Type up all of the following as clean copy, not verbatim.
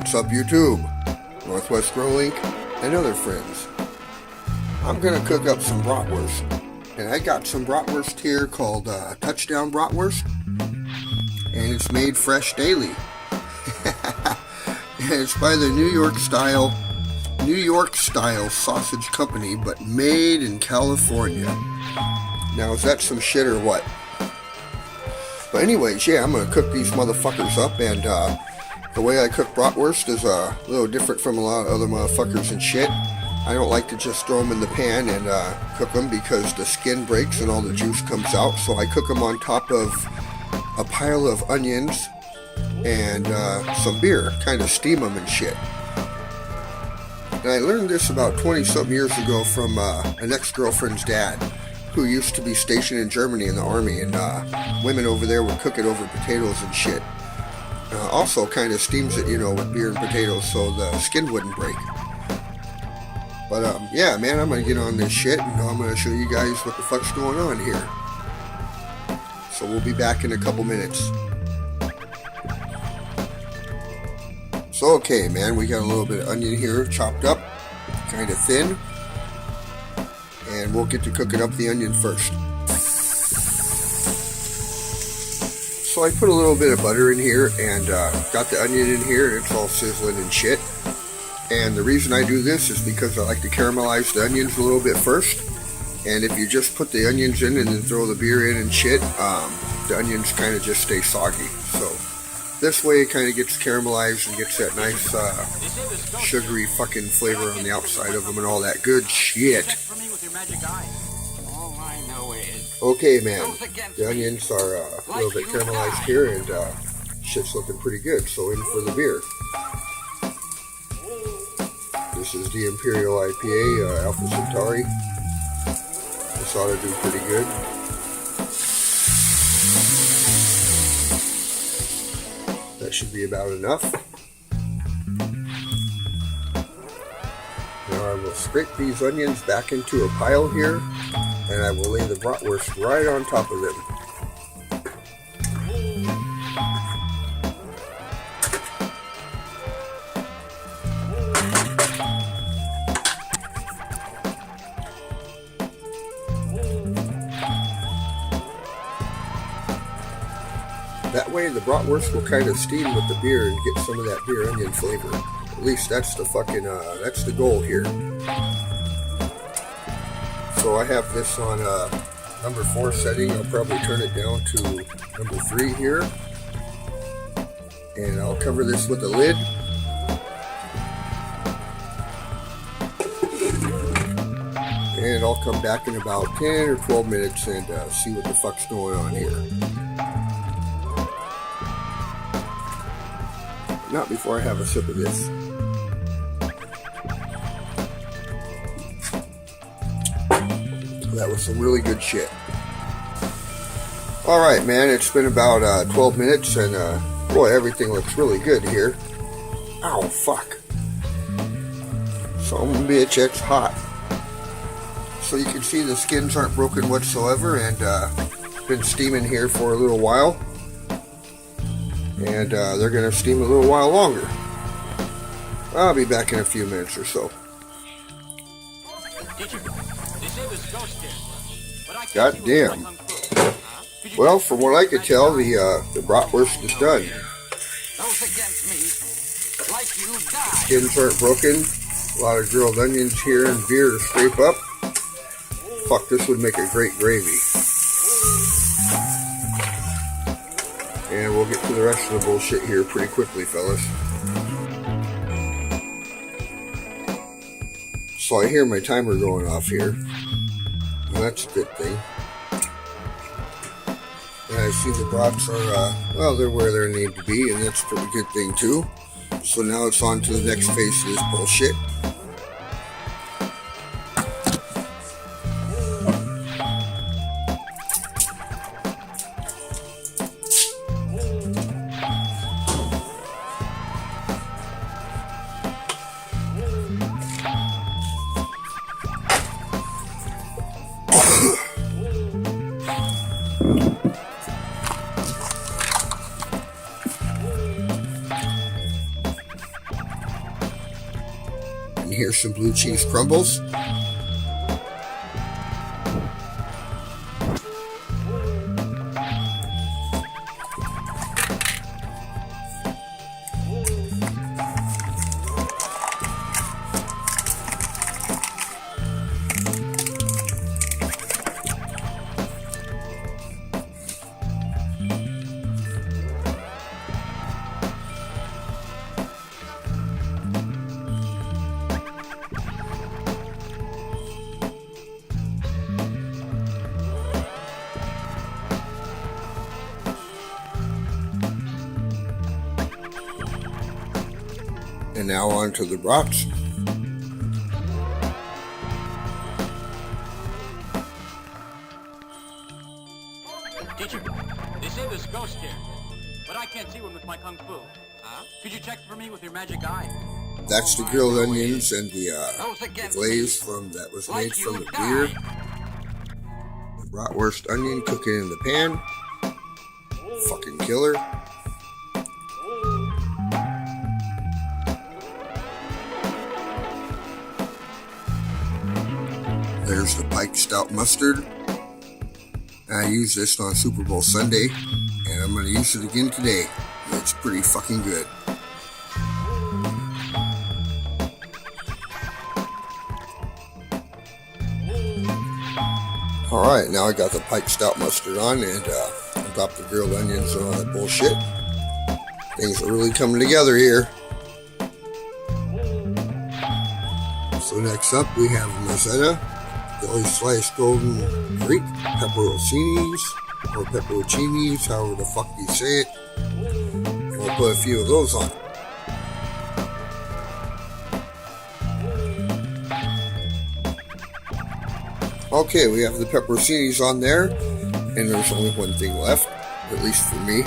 What's up, YouTube? Northwest Grow Link and other friends. I'm gonna cook up some bratwurst, and I got some bratwurst here called Touchdown Bratwurst, and it's made fresh daily. And it's by the New York style sausage company, but made in California. Now, is that some shit or what? But anyways, yeah, I'm gonna cook these motherfuckers up, and the way I cook bratwurst is a little different from a lot of other motherfuckers and shit. I don't like to just throw them in the pan and cook them because the skin breaks and all the juice comes out. So I cook them on top of a pile of onions and some beer, kind of steam them and shit. And I learned this about 20-something years ago from an ex-girlfriend's dad, who used to be stationed in Germany in the army, and women over there would cook it over potatoes and shit. Also kind of steams it, with beer and potatoes so the skin wouldn't break. But yeah, man, I'm gonna get on this shit, and I'm gonna show you guys what the fuck's going on here. So we'll be back in a couple minutes. So okay, man, we got a little bit of onion here chopped up, kind of thin, and we'll get to cooking up the onion first. So I put a little bit of butter in here and got the onion in here, and it's all sizzling and shit. And the reason I do this is because I like to caramelize the onions a little bit first. And if you just put the onions in and then throw the beer in and shit, the onions kind of just stay soggy. So this way it kind of gets caramelized and gets that nice sugary fucking flavor on the outside of them and all that good shit. Okay, man, the onions are a little bit caramelized here, and shit's looking pretty good, so in for the beer. This is the Imperial IPA, Alpha Centauri. This ought to do pretty good. That should be about enough. Now I will scrape these onions back into a pile here, and I will lay the bratwurst right on top of them. That way the bratwurst will kind of steam with the beer and get some of that beer onion flavor. At least that's the fucking, that's the goal here. So I have this on number 4 setting. I'll probably turn it down to number 3 here. And I'll cover this with a lid. And I'll come back in about 10 or 12 minutes and see what the fuck's going on here. Not before I have a sip of this. That was some really good shit. Alright, man, it's been about 12 minutes, and boy, everything looks really good here. Ow, fuck. Some bitch, it's hot. So you can see the skins aren't broken whatsoever, and been steaming here for a little while. And they're going to steam a little while longer. I'll be back in a few minutes or so. God damn. Well, from what I could tell, the bratwurst is done. Skins aren't broken. A lot of grilled onions here and beer to scrape up. Fuck, this would make a great gravy. And we'll get to the rest of the bullshit here pretty quickly, fellas. So I hear my timer going off here. Well, that's a good thing. And I see the brats are, well, they're where they need to be, and that's a pretty good thing too. So now it's on to the next phase of this bullshit. here's some blue cheese crumbles. And now on to the brats. Teacher, they say there's ghosts here, but I can't see one with my kung fu. Could you check for me with your magic eye? That's the grilled onions and the glaze that was made from the beer. The bratwurst onion cooking in the pan. Fucking killer. There's the Pike Stout mustard. I used this on Super Bowl Sunday, and I'm going to use it again today. It's pretty fucking good. Alright, now I got the Pike Stout mustard on, and I dropped the grilled onions and all that bullshit. Things are really coming together here. So next up we have Mazzetta, Philly sliced golden Greek pepperoncinis, or pepperoncinis, however the fuck you say it. And we'll put a few of those on. Okay, we have the pepperoncinis on there, and there's only one thing left, at least for me.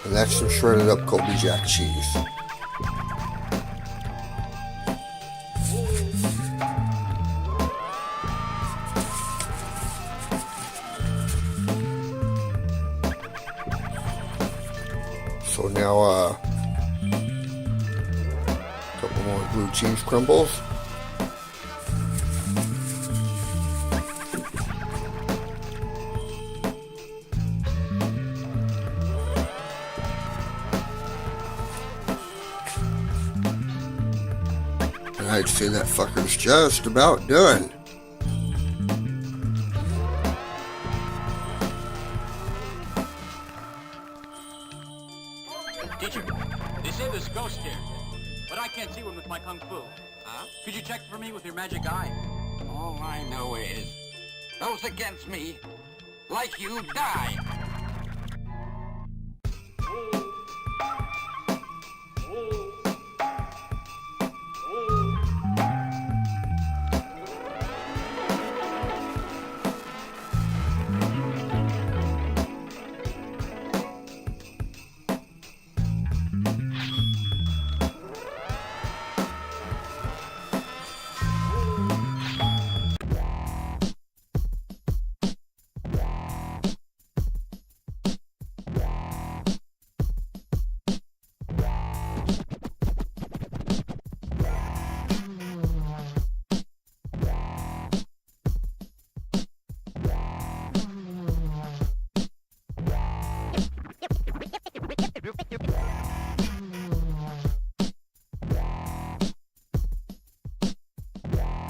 And that's some shredded up Colby Jack cheese. So now, a couple more blue cheese crumbles. And I'd say that fucker's just about done. Teacher, they say there's ghosts here, but I can't see one with my kung fu. Could you check for me with your magic eye? All I know is, those against me, like you, die.